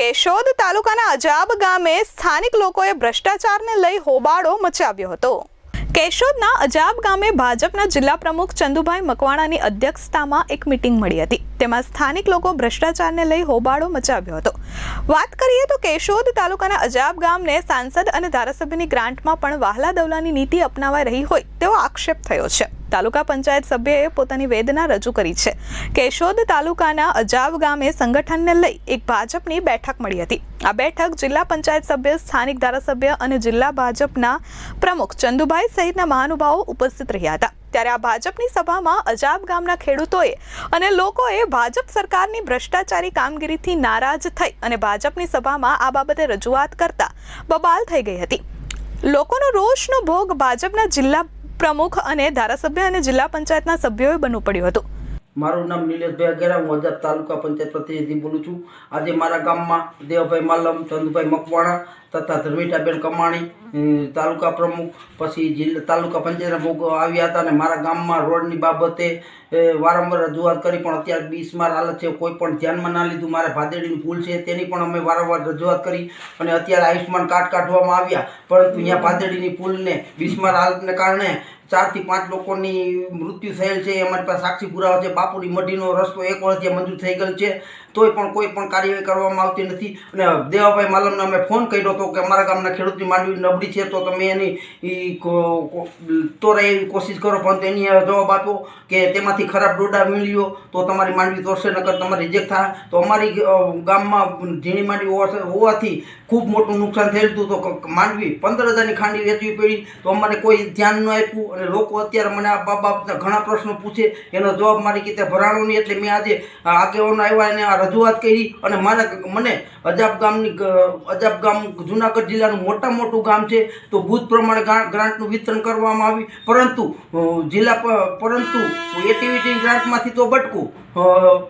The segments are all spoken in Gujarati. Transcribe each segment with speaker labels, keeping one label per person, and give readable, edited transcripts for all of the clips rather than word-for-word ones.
Speaker 1: કેશોદ તાલુકાના અજાબ ગામે સ્થાનિક લોકોએ ભ્રષ્ટાચારને લઈ હોબાળો મચાવ્યો હતો। કેશોદના અજાબ ગામે ભાજપના જિલ્લા પ્રમુખ ચંદુભાઈ મકવાણાની અધ્યક્ષતામાં એક મીટિંગ મળી હતી। તેમાં સ્થાનિક લોકો ભ્રષ્ટાચારને લઈ હોબાળો મચાવ્યો હતો। વાત કરીએ તો કેશોદ તાલુકાના અજાબ ગામને સાંસદ અને ધારાસભ્યની ગ્રાન્ટમાં પણ વહાલા દવલાની નીતિ અપનાવાઈ રહી હોય તેવો આક્ષેપ થયો છે। તાલુકા પંચાયત સભ્યએ પોતાની વેદના રજૂ કરી છે। કેશોદ તાલુકાના અજાબ ગામે સંગઠનને લઈ એક ભાજપની બેઠક મળી હતી। આ બેઠક જિલ્લા પંચાયત સભ્ય, સ્થાનિક ધારાસભ્ય અને જિલ્લા ભાજપના પ્રમુખ ચંદુભાઈ સહિતના મહાનુભાવો ઉપસ્થિત રહ્યા હતા। ત્યારે આ ભાજપની સભામાં અજાબ ગામના ખેડૂતોએ અને લોકોએ ભાજપ સરકારની ભ્રષ્ટાચારી કામગીરીથી નારાજ થઈ અને ભાજપની સભામાં આ બાબતે રજૂઆત કરતા બબાલ થઈ ગઈ હતી। લોકોનો રોષનો ભોગ ભાજપના જિલ્લા પ્રમુખ અને ધારાસભ્ય અને જિલ્લા પંચાયતના સભ્યોએ બનવું પડ્યું હતું।
Speaker 2: મારું નામ નિલેશભાઈ અગેરા, હું અજાબ તાલુકા પંચાયત પ્રતિનિધિ બોલું છું। આજે મારા ગામમાં દેવભાઈ માલમ, ચંદુભાઈ મકવાણા તથા ધર્મિતાબેન કમાણી તાલુકા પ્રમુખ, પછી જિલ્લા તાલુકા પંચાયતના પ્રમુખ આવ્યા હતા અને મારા ગામમાં રોડની બાબતે વારંવાર રજૂઆત કરી, પણ અત્યારે બિસ્માર હાલત છે, કોઈ પણ ધ્યાનમાં ના લીધું। મારે ભાદેડીની પુલ છે તેની પણ અમે વારંવાર રજૂઆત કરી અને અત્યારે આયુષ્માન કાર્ડ કાઢવામાં આવ્યા, પરંતુ અહીંયા ભાદેડીની પુલને બિસ્માર હાલતને કારણે 4 થી 5 લોકોની મૃત્યુ થયેલ છે। અમારી પાસે સાક્ષી પુરાવા છે। બાપુડી મઢીનો રસ્તો 1 વર્ષથી મંજૂર થઈ ગયેલ છે, તોય પણ કોઈ પણ કાર્યવાહી કરવામાં આવતી નથી। અને દેવાભાઈ માલમને અમે ફોન કર્યો હતો કે અમારા ગામના ખેડૂતની માંડવી નબળી છે તો તમે એની તોરાય એવી કોશિશ કરો, પણ તેની જવાબ આપ્યો કે તેમાંથી ખરાબ ડોડા મેળવ્યો તો તમારી માંડવી તોડશે, નકર તમારી રિજેક્ટ થાય। તો અમારી ગામમાં ઝીણી માંડવી હોવાથી ખૂબ મોટું નુકસાન થયેલું હતું, તો માંડવી 15,000ની ખાંડી વેચવી પડી, તો અમારે કોઈ ધ્યાન ન આપ્યું અને લોકો અત્યારે મને આ બાબતના ઘણા પ્રશ્નો પૂછે, એનો જવાબ મારી રીતે ભરાણો નહીં। એટલે મેં આજે આગેવાનો આવ્યા અને આ રજૂઆત કરી અને મને અજાબ ગામ જુનાગઢ જિલ્લાનું મોટું ગામ છે, તો બુથ પ્રમાણે ગ્રાન્ટનું વિતરણ કરવામાં આવ્યું, પરંતુ એટીવીટી ગ્રાન્ટમાંથી તો બટકું,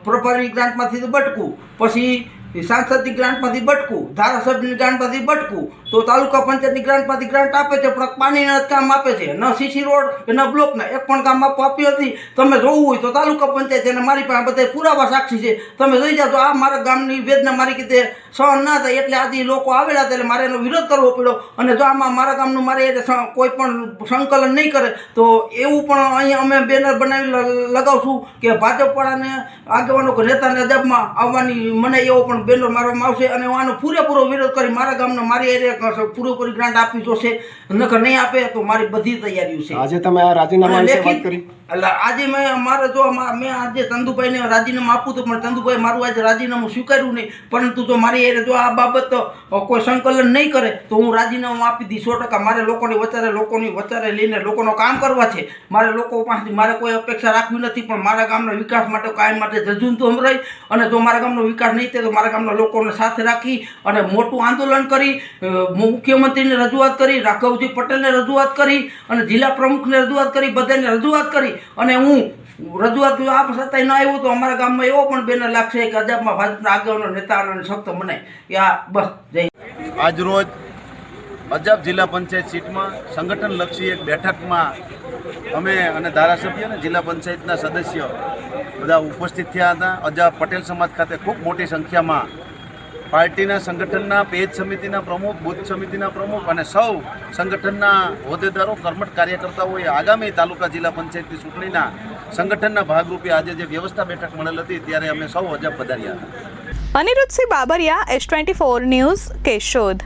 Speaker 2: પ્રભારી ગ્રાન્ટમાંથી તો બટકું, પછી સાંસદની ગ્રાન્ટમાંથી બટકું, ધારાસભ્યની ગ્રાન્ટમાંથી બટકું, તો તાલુકા પંચાયતની ગ્રાન્ટમાંથી ગ્રાન્ટ આપે છે પણ પાણીના કામ આપે છે, ન સીસી રોડ કે ન બ્લોકના એક પણ કામ આપ્યું નથી। તમે જોવું હોય તો તાલુકા પંચાયત અને મારી પાસે બધા પુરાવા સાક્ષી છે, તમે જોઈ જાઓ તો આ મારા ગામની વેદના મારી રીતે સહન ના થાય, એટલે આજે લોકો આવેલા હતા એટલે મારે એનો વિરોધ કરવો પડ્યો। અને જો આમાં મારા ગામનું મારે કોઈ પણ સંકલન નહીં કરે તો એવું પણ અહીંયા અમે બેનર બનાવી લગાવશું કે ભાજપવાળાને આગેવાનો નેતાને અજાબમાં આવવાની મને એવો પણ બેનર મારવામાં આવશે અને હું આનો પૂરેપૂરો વિરોધ કરી મારા ગામનો મારી એરિયા પૂરેપૂરી ગ્રાન્ટ આપવી જોશે, નકર નહીં આપે તો મારી બધી તૈયારીઓ છે।
Speaker 3: આજે તમે આ રાજીનામા વિશે વાત કરી?
Speaker 2: એટલે આજે મેં આજે ચંદુભાઈને રાજીનામું આપું હતું, પણ ચંદુભાઈ મારું આજે રાજીનામું સ્વીકાર્યું નહીં, પરંતુ જો મારી એરિયા જો આ બાબત કોઈ સંકલન નહીં કરે તો હું રાજીનામું આપી દઈશ 100%। મારે લોકોની વચારે લઈને લોકોનો કામ કરવા છે, મારે લોકો પાસેથી મારે કોઈ અપેક્ષા રાખવી નથી, પણ મારા ગામના વિકાસ માટે કાયમ માટે ઝઝૂમતું રહી અને જો મારા ગામનો વિકાસ નહીં થાય તો મારા ગામના લોકોને સાથે રાખી અને મોટું આંદોલન કરી, મુખ્યમંત્રીને રજૂઆત કરી, રાઘવજી પટેલને રજૂઆત કરી અને જિલ્લા પ્રમુખને રજૂઆત કરી, બધાને રજૂઆત કરી અને હું રજૂઆત આ છતાંય ન આવ્યું તો અમારા ગામમાં એવો પણ બેનર લાગશે કે અજાબમાં ભાજપના આગેવાનો નેતાઓને સખ્ત બનાય। બસ જય।
Speaker 4: આજરોજ અજાબ જિલ્લા પંચાયત સીટમાં સંગઠનલક્ષી એક બેઠકમાં અમે અને ધારાસભ્ય અને જિલ્લા પંચાયતના સદસ્ય બધા ઉપસ્થિત થયા હતા। અજાબ પટેલ સમાજ ખાતે ખૂબ મોટી સંખ્યામાં પાર્ટીના સંગઠનના પેજ સમિતિના પ્રમુખ, બુથ સમિતિના પ્રમુખ અને સૌ સંગઠનના હોદ્દેદારો, કર્મઠ કાર્યકર્તાઓએ આગામી તાલુકા જિલ્લા પંચાયતની ચૂંટણીના સંગઠનના ભાગરૂપે આજે જે વ્યવસ્થા બેઠક મળેલ હતી ત્યારે અમે સૌ અજાબ પધાર્યા હતા।
Speaker 1: Aniruddhsinh Babariya, S24 news, Keshod.